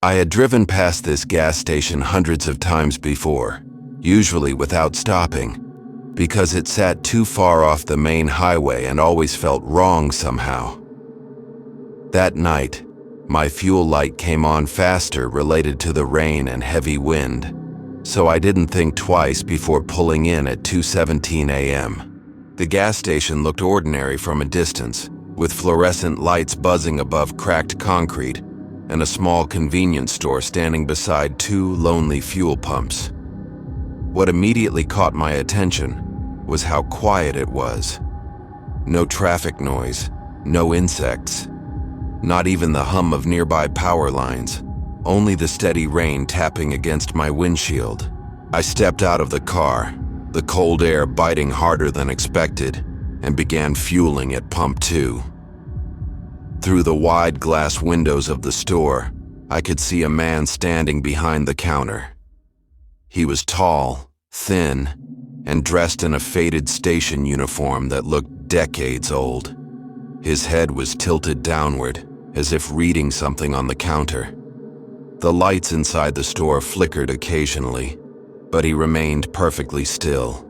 I had driven past this gas station hundreds of times before, usually without stopping, because it sat too far off the main highway and always felt wrong somehow. That night, my fuel light came on faster related to the rain and heavy wind, so I didn't think twice before pulling in at 2:17 a.m. The gas station looked ordinary from a distance, with fluorescent lights buzzing above cracked concrete and a small convenience store standing beside two lonely fuel pumps. What immediately caught my attention was how quiet it was. No traffic noise, no insects, not even the hum of nearby power lines, only the steady rain tapping against my windshield. I stepped out of the car, the cold air biting harder than expected, and began fueling at pump 2. Through the wide glass windows of the store, I could see a man standing behind the counter. He was tall, thin, and dressed in a faded station uniform that looked decades old. His head was tilted downward, as if reading something on the counter. The lights inside the store flickered occasionally, but he remained perfectly still.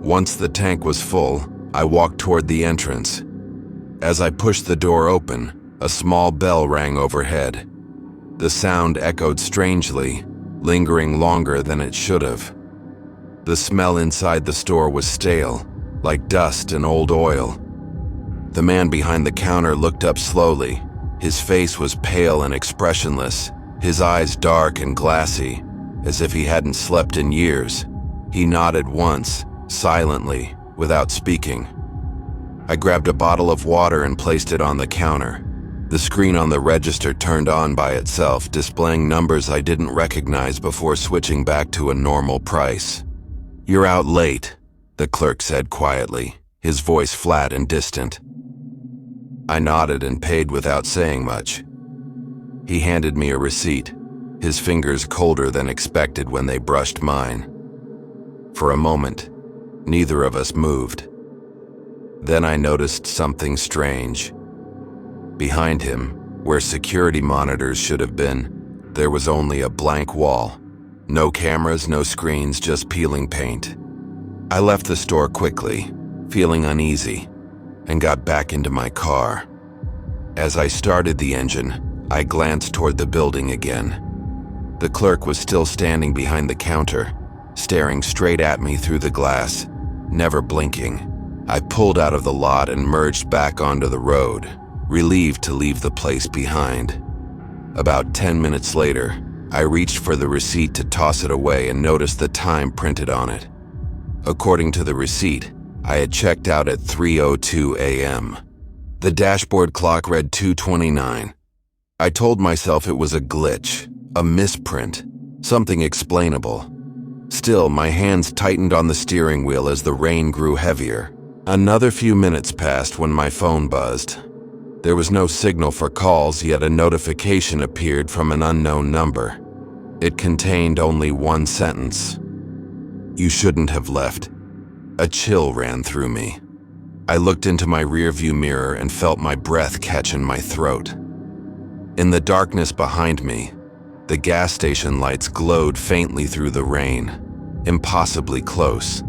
Once the tank was full, I walked toward the entrance. As I pushed the door open, a small bell rang overhead. The sound echoed strangely, lingering longer than it should have. The smell inside the store was stale, like dust and old oil. The man behind the counter looked up slowly. His face was pale and expressionless, his eyes dark and glassy, as if he hadn't slept in years. He nodded once, silently, without speaking. I grabbed a bottle of water and placed it on the counter. The screen on the register turned on by itself, displaying numbers I didn't recognize before switching back to a normal price. "You're out late," the clerk said quietly, his voice flat and distant. I nodded and paid without saying much. He handed me a receipt, his fingers colder than expected when they brushed mine. For a moment, neither of us moved. Then I noticed something strange. Behind him, where security monitors should have been, there was only a blank wall. No cameras, no screens, just peeling paint. I left the store quickly, feeling uneasy, and got back into my car. As I started the engine, I glanced toward the building again. The clerk was still standing behind the counter, staring straight at me through the glass, never blinking. I pulled out of the lot and merged back onto the road, relieved to leave the place behind. About 10 minutes later, I reached for the receipt to toss it away and noticed the time printed on it. According to the receipt, I had checked out at 3:02 a.m. The dashboard clock read 2:29. I told myself it was a glitch, a misprint, something explainable. Still, my hands tightened on the steering wheel as the rain grew heavier. Another few minutes passed when my phone buzzed. There was no signal for calls, yet a notification appeared from an unknown number. It contained only one sentence: "You shouldn't have left." A chill ran through me. I looked into my rearview mirror and felt my breath catch in my throat. In the darkness behind me, the gas station lights glowed faintly through the rain, impossibly close,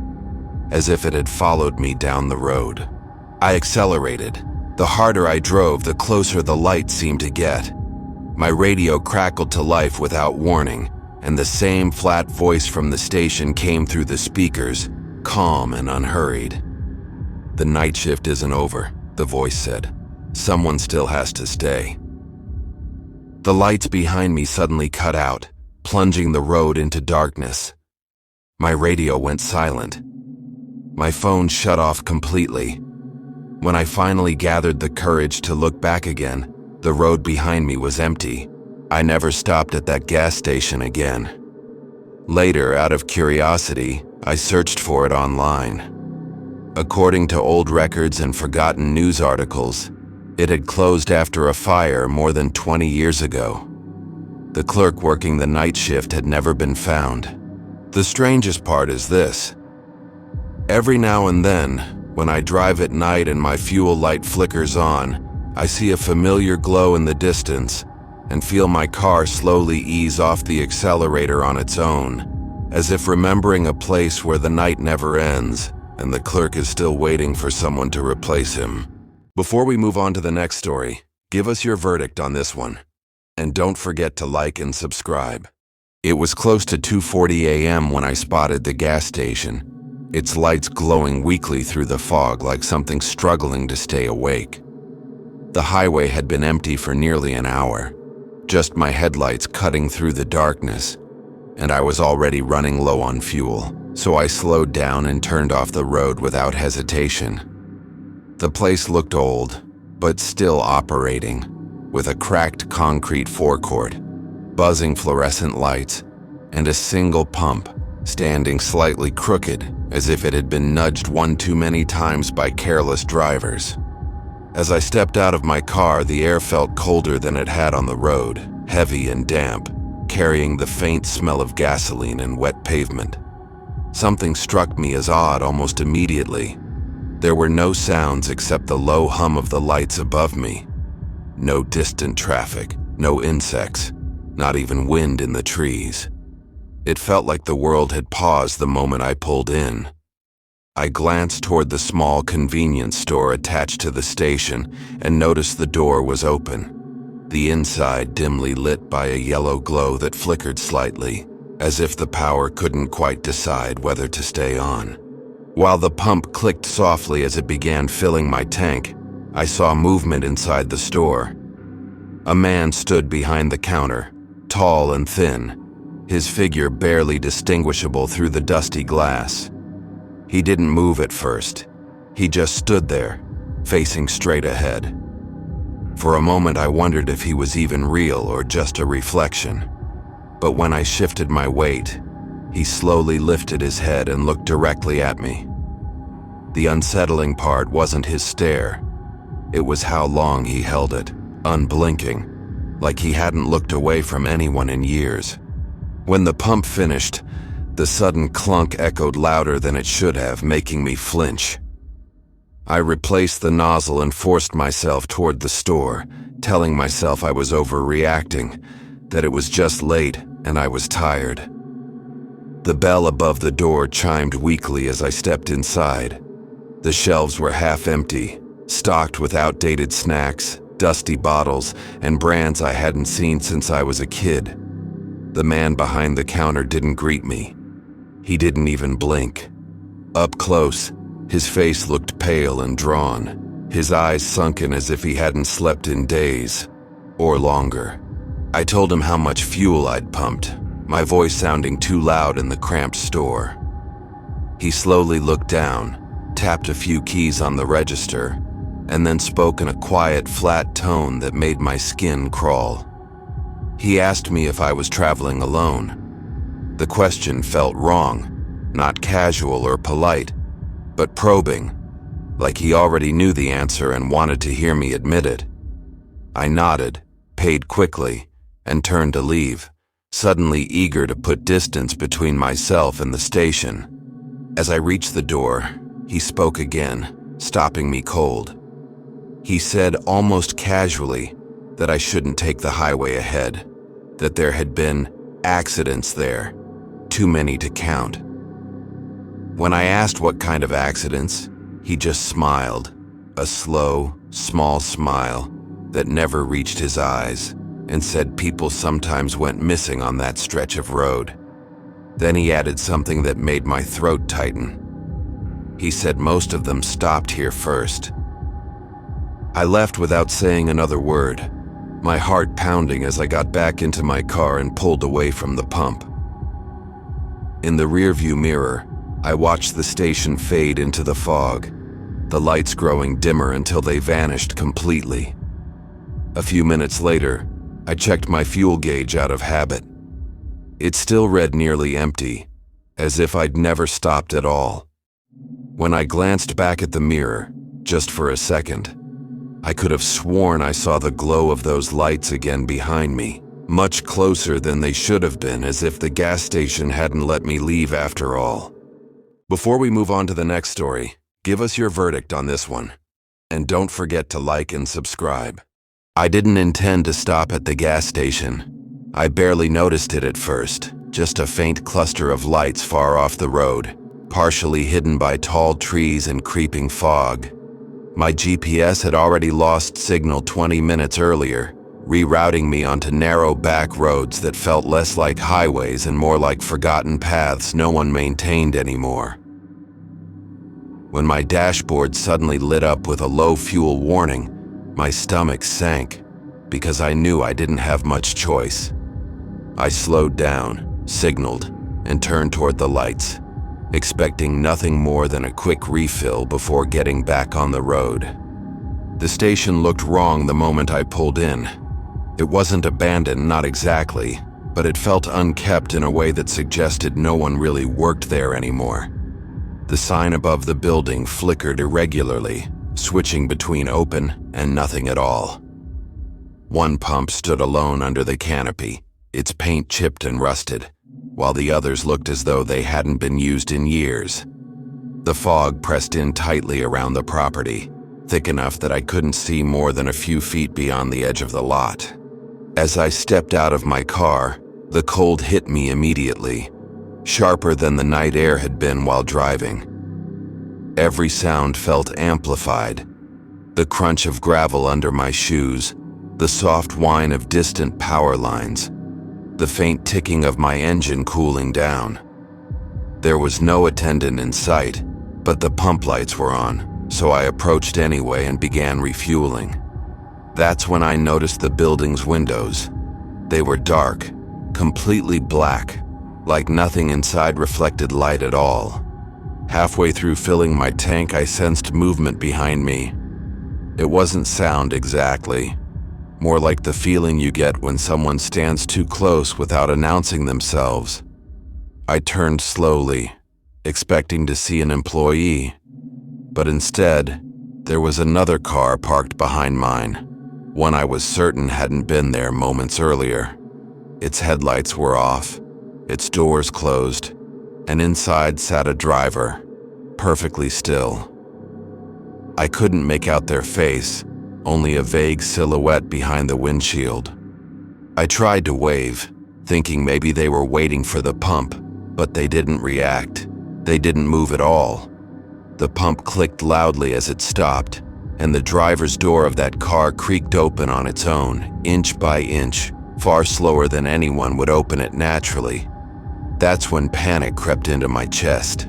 as if it had followed me down the road. I accelerated. The harder I drove, the closer the light seemed to get. My radio crackled to life without warning, and the same flat voice from the station came through the speakers, calm and unhurried. "The night shift isn't over," the voice said. "Someone still has to stay." The lights behind me suddenly cut out, plunging the road into darkness. My radio went silent. My phone shut off completely. When I finally gathered the courage to look back again, the road behind me was empty. I never stopped at that gas station again. Later, out of curiosity, I searched for it online. According to old records and forgotten news articles, it had closed after a fire more than 20 years ago. The clerk working the night shift had never been found. The strangest part is this. Every now and then, when I drive at night and my fuel light flickers on, I see a familiar glow in the distance, and feel my car slowly ease off the accelerator on its own, as if remembering a place where the night never ends and the clerk is still waiting for someone to replace him. Before we move on to the next story, give us your verdict on this one. And don't forget to like and subscribe. It was close to 2:40 a.m. when I spotted the gas station, its lights glowing weakly through the fog like something struggling to stay awake. The highway had been empty for nearly an hour, just my headlights cutting through the darkness, and I was already running low on fuel, so I slowed down and turned off the road without hesitation. The place looked old, but still operating, with a cracked concrete forecourt, buzzing fluorescent lights, and a single pump standing slightly crooked as if it had been nudged one too many times by careless drivers. As I stepped out of my car, the air felt colder than it had on the road, heavy and damp, carrying the faint smell of gasoline and wet pavement. Something struck me as odd almost immediately. There were no sounds except the low hum of the lights above me. No distant traffic, no insects, not even wind in the trees. It felt like the world had paused the moment I pulled in. I glanced toward the small convenience store attached to the station and noticed the door was open, the inside dimly lit by a yellow glow that flickered slightly, as if the power couldn't quite decide whether to stay on. While the pump clicked softly as it began filling my tank, I saw movement inside the store. A man stood behind the counter, tall and thin, his figure barely distinguishable through the dusty glass. He didn't move at first. He just stood there, facing straight ahead. For a moment I wondered if he was even real or just a reflection. But when I shifted my weight, he slowly lifted his head and looked directly at me. The unsettling part wasn't his stare. It was how long he held it, unblinking, like he hadn't looked away from anyone in years. When the pump finished, the sudden clunk echoed louder than it should have, making me flinch. I replaced the nozzle and forced myself toward the store, telling myself I was overreacting, that it was just late and I was tired. The bell above the door chimed weakly as I stepped inside. The shelves were half empty, stocked with outdated snacks, dusty bottles, and brands I hadn't seen since I was a kid. The man behind the counter didn't greet me. He didn't even blink. Up close, his face looked pale and drawn, his eyes sunken as if he hadn't slept in days, or longer. I told him how much fuel I'd pumped, my voice sounding too loud in the cramped store. He slowly looked down, tapped a few keys on the register, and then spoke in a quiet, flat tone that made my skin crawl. He asked me if I was traveling alone. The question felt wrong, not casual or polite, but probing, like he already knew the answer and wanted to hear me admit it. I nodded, paid quickly, and turned to leave, suddenly eager to put distance between myself and the station. As I reached the door, he spoke again, stopping me cold. He said almost casually that I shouldn't take the highway ahead, that there had been accidents there, too many to count. When I asked what kind of accidents, he just smiled, a slow, small smile that never reached his eyes, and said people sometimes went missing on that stretch of road. Then he added something that made my throat tighten. He said most of them stopped here first. I left without saying another word, my heart pounding as I got back into my car and pulled away from the pump. In the rearview mirror, I watched the station fade into the fog, the lights growing dimmer until they vanished completely. A few minutes later, I checked my fuel gauge out of habit. It still read nearly empty, as if I'd never stopped at all. When I glanced back at the mirror, just for a second, I could have sworn I saw the glow of those lights again behind me, much closer than they should have been, as if the gas station hadn't let me leave after all. Before we move on to the next story, give us your verdict on this one. And don't forget to like and subscribe. I didn't intend to stop at the gas station. I barely noticed it at first, just a faint cluster of lights far off the road, partially hidden by tall trees and creeping fog. My GPS had already lost signal 20 minutes earlier, rerouting me onto narrow back roads that felt less like highways and more like forgotten paths no one maintained anymore. When my dashboard suddenly lit up with a low fuel warning, my stomach sank because I knew I didn't have much choice. I slowed down, signaled, and turned toward the lights, expecting nothing more than a quick refill before getting back on the road. The station looked wrong the moment I pulled in. It wasn't abandoned, not exactly, but it felt unkept in a way that suggested no one really worked there anymore. The sign above the building flickered irregularly, switching between open and nothing at all. One pump stood alone under the canopy, its paint chipped and rusted, while the others looked as though they hadn't been used in years. The fog pressed in tightly around the property, thick enough that I couldn't see more than a few feet beyond the edge of the lot. As I stepped out of my car, the cold hit me immediately, sharper than the night air had been while driving. Every sound felt amplified. The crunch of gravel under my shoes, the soft whine of distant power lines, the faint ticking of my engine cooling down. There was no attendant in sight, but the pump lights were on, so I approached anyway and began refueling. That's when I noticed the building's windows. They were dark, completely black, like nothing inside reflected light at all. Halfway through filling my tank, I sensed movement behind me. It wasn't sound exactly, more like the feeling you get when someone stands too close without announcing themselves. I turned slowly, expecting to see an employee, but instead, there was another car parked behind mine, one I was certain hadn't been there moments earlier. Its headlights were off, its doors closed, and inside sat a driver, perfectly still. I couldn't make out their face, only a vague silhouette behind the windshield. I tried to wave, thinking maybe they were waiting for the pump, but they didn't react. They didn't move at all. The pump clicked loudly as it stopped, and the driver's door of that car creaked open on its own, inch by inch, far slower than anyone would open it naturally. That's when panic crept into my chest.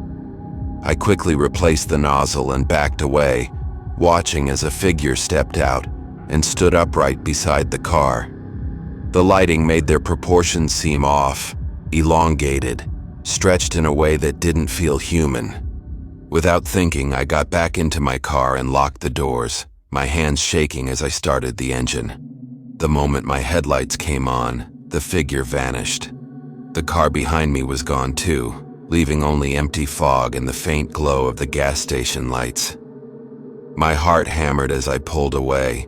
I quickly replaced the nozzle and backed away, watching as a figure stepped out and stood upright beside the car. The lighting made their proportions seem off, elongated, stretched in a way that didn't feel human. Without thinking, I got back into my car and locked the doors, my hands shaking as I started the engine. The moment my headlights came on, the figure vanished. The car behind me was gone too, leaving only empty fog and the faint glow of the gas station lights. My heart hammered as I pulled away,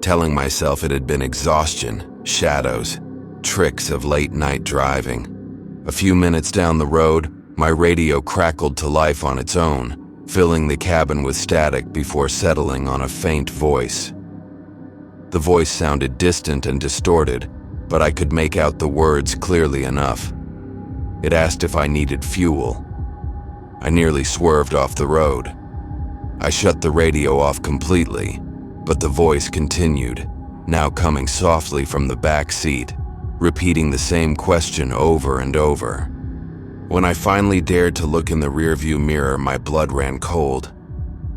telling myself it had been exhaustion, shadows, tricks of late-night driving. A few minutes down the road, my radio crackled to life on its own, filling the cabin with static before settling on a faint voice. The voice sounded distant and distorted, but I could make out the words clearly enough. It asked if I needed fuel. I nearly swerved off the road. I shut the radio off completely, but the voice continued, now coming softly from the back seat, repeating the same question over and over. When I finally dared to look in the rearview mirror, my blood ran cold.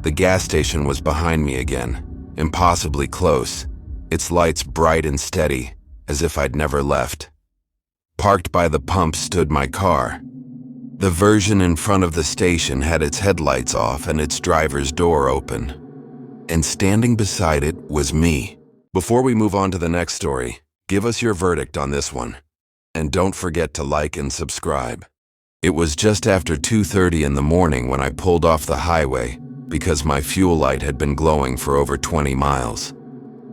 The gas station was behind me again, impossibly close, its lights bright and steady, as if I'd never left. Parked by the pump stood my car. The version in front of the station had its headlights off and its driver's door open. And standing beside it was me. Before we move on to the next story, give us your verdict on this one. And don't forget to like and subscribe. It was just after 2:30 in the morning when I pulled off the highway because my fuel light had been glowing for over 20 miles.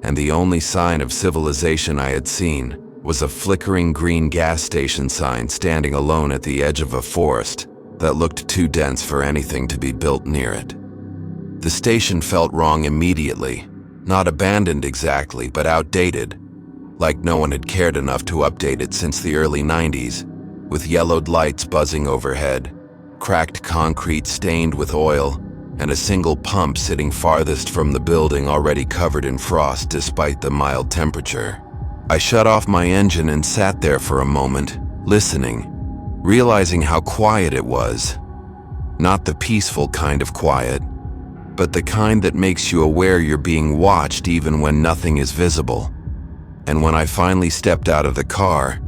And the only sign of civilization I had seen was a flickering green gas station sign standing alone at the edge of a forest that looked too dense for anything to be built near it. The station felt wrong immediately. Not abandoned exactly, but outdated, like no one had cared enough to update it since the early 90s, with yellowed lights buzzing overhead, cracked concrete stained with oil, and a single pump sitting farthest from the building already covered in frost despite the mild temperature. I shut off my engine and sat there for a moment, listening, realizing how quiet it was. Not the peaceful kind of quiet, but the kind that makes you aware you're being watched even when nothing is visible. And when I finally stepped out of the car,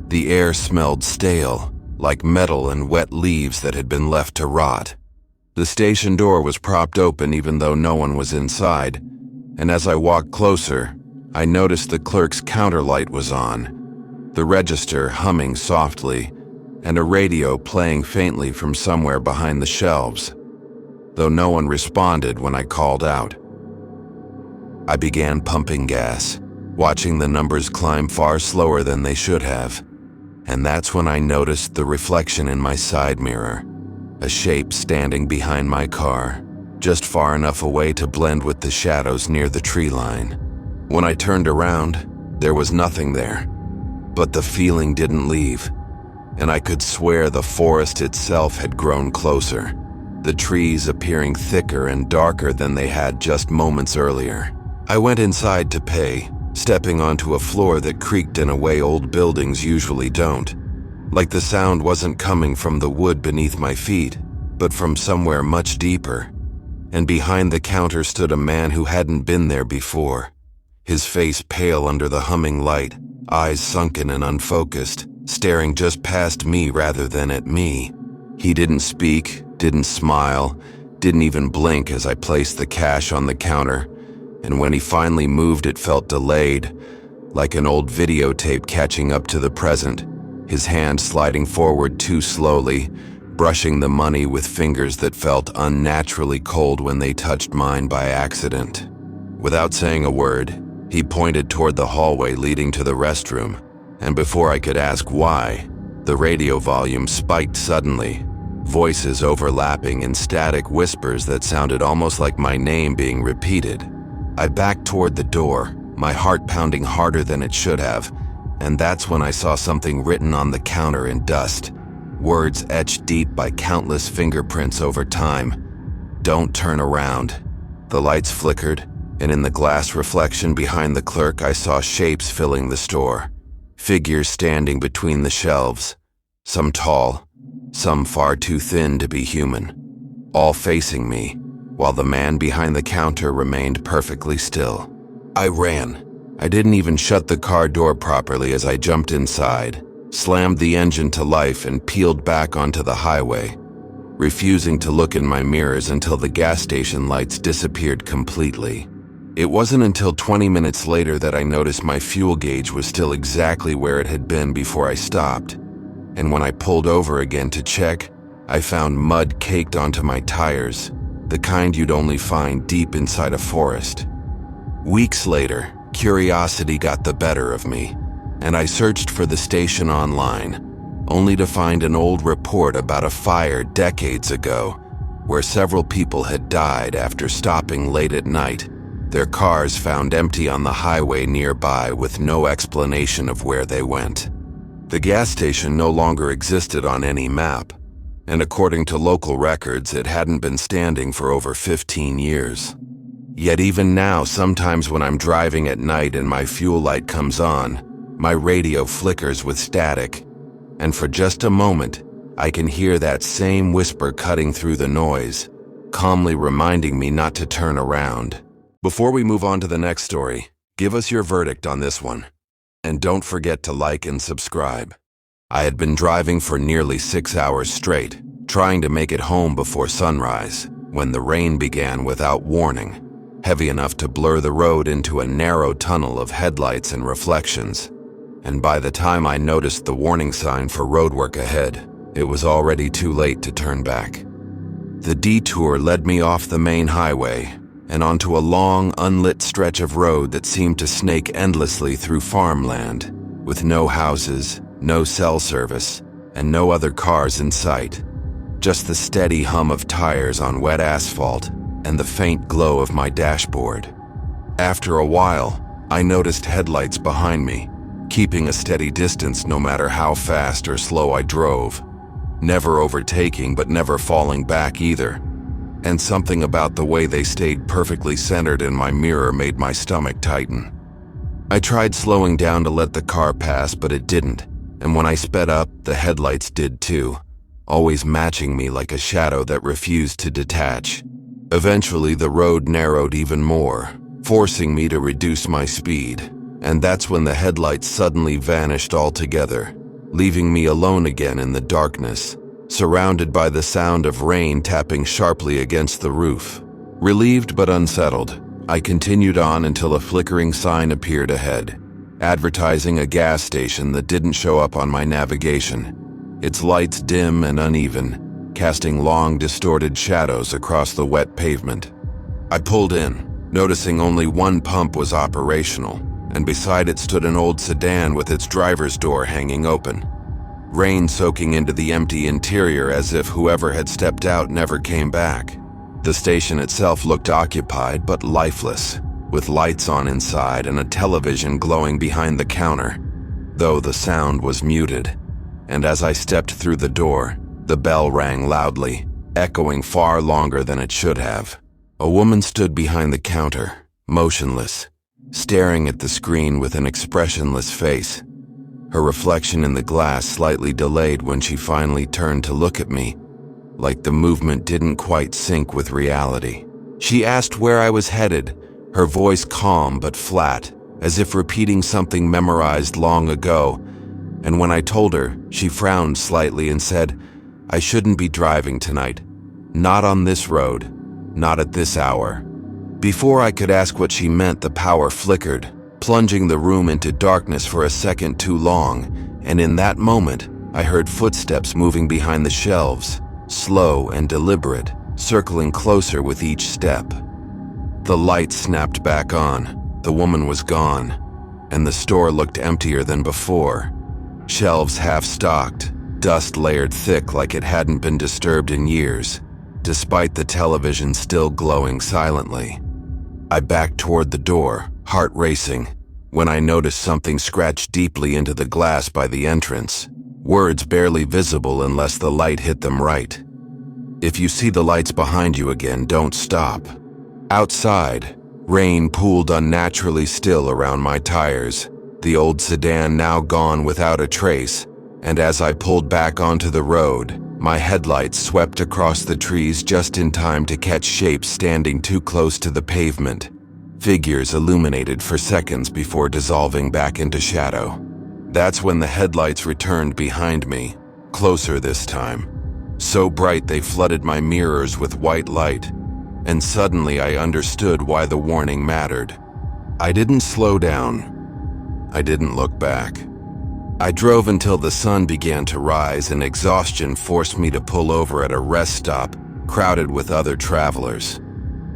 the air smelled stale, like metal and wet leaves that had been left to rot. The station door was propped open even though no one was inside, and as I walked closer, I noticed the clerk's counter light was on, the register humming softly, and a radio playing faintly from somewhere behind the shelves, though no one responded when I called out. I began pumping gas, watching the numbers climb far slower than they should have, and that's when I noticed the reflection in my side mirror, a shape standing behind my car, just far enough away to blend with the shadows near the tree line. When I turned around, there was nothing there, but the feeling didn't leave, and I could swear the forest itself had grown closer, the trees appearing thicker and darker than they had just moments earlier. I went inside to pay, stepping onto a floor that creaked in a way old buildings usually don't, like the sound wasn't coming from the wood beneath my feet, but from somewhere much deeper. And behind the counter stood a man who hadn't been there before, his face pale under the humming light, eyes sunken and unfocused, staring just past me rather than at me. He didn't speak, didn't smile, didn't even blink as I placed the cash on the counter, and when he finally moved it felt delayed, like an old videotape catching up to the present, his hand sliding forward too slowly, brushing the money with fingers that felt unnaturally cold when they touched mine by accident. Without saying a word, he pointed toward the hallway leading to the restroom, and before I could ask why, the radio volume spiked suddenly, voices overlapping in static whispers that sounded almost like my name being repeated. I backed toward the door, my heart pounding harder than it should have, and that's when I saw something written on the counter in dust, words etched deep by countless fingerprints over time. "Don't turn around." The lights flickered, and in the glass reflection behind the clerk I saw shapes filling the store, figures standing between the shelves, some tall, some far too thin to be human, all facing me, while the man behind the counter remained perfectly still. I ran. I didn't even shut the car door properly as I jumped inside, slammed the engine to life and peeled back onto the highway, refusing to look in my mirrors until the gas station lights disappeared completely. It wasn't until 20 minutes later that I noticed my fuel gauge was still exactly where it had been before I stopped, and when I pulled over again to check, I found mud caked onto my tires, the kind you'd only find deep inside a forest. Weeks later, curiosity got the better of me, and I searched for the station online, only to find an old report about a fire decades ago, where several people had died after stopping late at night, their cars found empty on the highway nearby with no explanation of where they went. The gas station no longer existed on any map, and according to local records, it hadn't been standing for over 15 years. Yet even now, sometimes when I'm driving at night and my fuel light comes on, my radio flickers with static, and for just a moment, I can hear that same whisper cutting through the noise, calmly reminding me not to turn around. Before we move on to the next story, give us your verdict on this one. And don't forget to like and subscribe. I had been driving for nearly 6 hours straight, trying to make it home before sunrise, when the rain began without warning, heavy enough to blur the road into a narrow tunnel of headlights and reflections. And by the time I noticed the warning sign for roadwork ahead, it was already too late to turn back. The detour led me off the main highway and onto a long, unlit stretch of road that seemed to snake endlessly through farmland, with no houses, no cell service, and no other cars in sight. Just the steady hum of tires on wet asphalt and the faint glow of my dashboard. After a while, I noticed headlights behind me, keeping a steady distance no matter how fast or slow I drove. Never overtaking but never falling back either. And something about the way they stayed perfectly centered in my mirror made my stomach tighten. I tried slowing down to let the car pass, but it didn't, and when I sped up, the headlights did too, always matching me like a shadow that refused to detach. Eventually, the road narrowed even more, forcing me to reduce my speed, and that's when the headlights suddenly vanished altogether, leaving me alone again in the darkness, surrounded by the sound of rain tapping sharply against the roof. Relieved but unsettled, I continued on until a flickering sign appeared ahead, advertising a gas station that didn't show up on my navigation, its lights dim and uneven, casting long, distorted shadows across the wet pavement. I pulled in, noticing only one pump was operational, and beside it stood an old sedan with its driver's door hanging open. Rain soaking into the empty interior as if whoever had stepped out never came back. The station itself looked occupied but lifeless, with lights on inside and a television glowing behind the counter, though the sound was muted. And as I stepped through the door, the bell rang loudly, echoing far longer than it should have. A woman stood behind the counter, motionless, staring at the screen with an expressionless face. Her reflection in the glass slightly delayed when she finally turned to look at me, like the movement didn't quite sync with reality. She asked where I was headed, her voice calm but flat, as if repeating something memorized long ago, and when I told her, she frowned slightly and said, "I shouldn't be driving tonight. Not on this road, not at this hour." Before I could ask what she meant, the power flickered, plunging the room into darkness for a second too long, and in that moment, I heard footsteps moving behind the shelves, slow and deliberate, circling closer with each step. The lights snapped back on, the woman was gone, and the store looked emptier than before. Shelves half-stocked, dust layered thick like it hadn't been disturbed in years, despite the television still glowing silently. I backed toward the door, heart racing, when I noticed something scratched deeply into the glass by the entrance, words barely visible unless the light hit them right. "If you see the lights behind you again, don't stop." Outside, rain pooled unnaturally still around my tires, the old sedan now gone without a trace, and as I pulled back onto the road, my headlights swept across the trees just in time to catch shapes standing too close to the pavement, figures illuminated for seconds before dissolving back into shadow. That's when the headlights returned behind me, closer this time, so bright they flooded my mirrors with white light, and suddenly I understood why the warning mattered. I didn't slow down. I didn't look back. I drove until the sun began to rise and exhaustion forced me to pull over at a rest stop crowded with other travelers.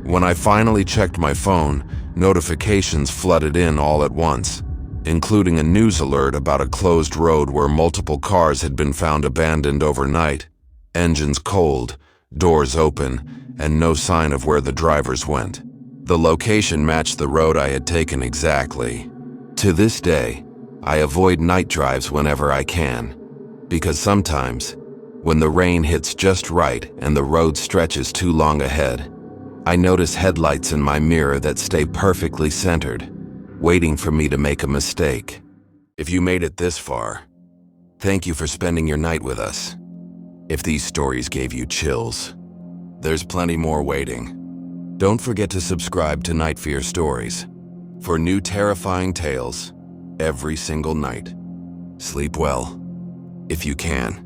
When I finally checked my phone, notifications flooded in all at once, including a news alert about a closed road where multiple cars had been found abandoned overnight, engines cold, doors open, and no sign of where the drivers went. The location matched the road I had taken exactly. To this day, I avoid night drives whenever I can, because sometimes, when the rain hits just right and the road stretches too long ahead, I notice headlights in my mirror that stay perfectly centered, waiting for me to make a mistake. If you made it this far, thank you for spending your night with us. If these stories gave you chills, there's plenty more waiting. Don't forget to subscribe to NightFear Stories for new terrifying tales every single night. Sleep well, if you can.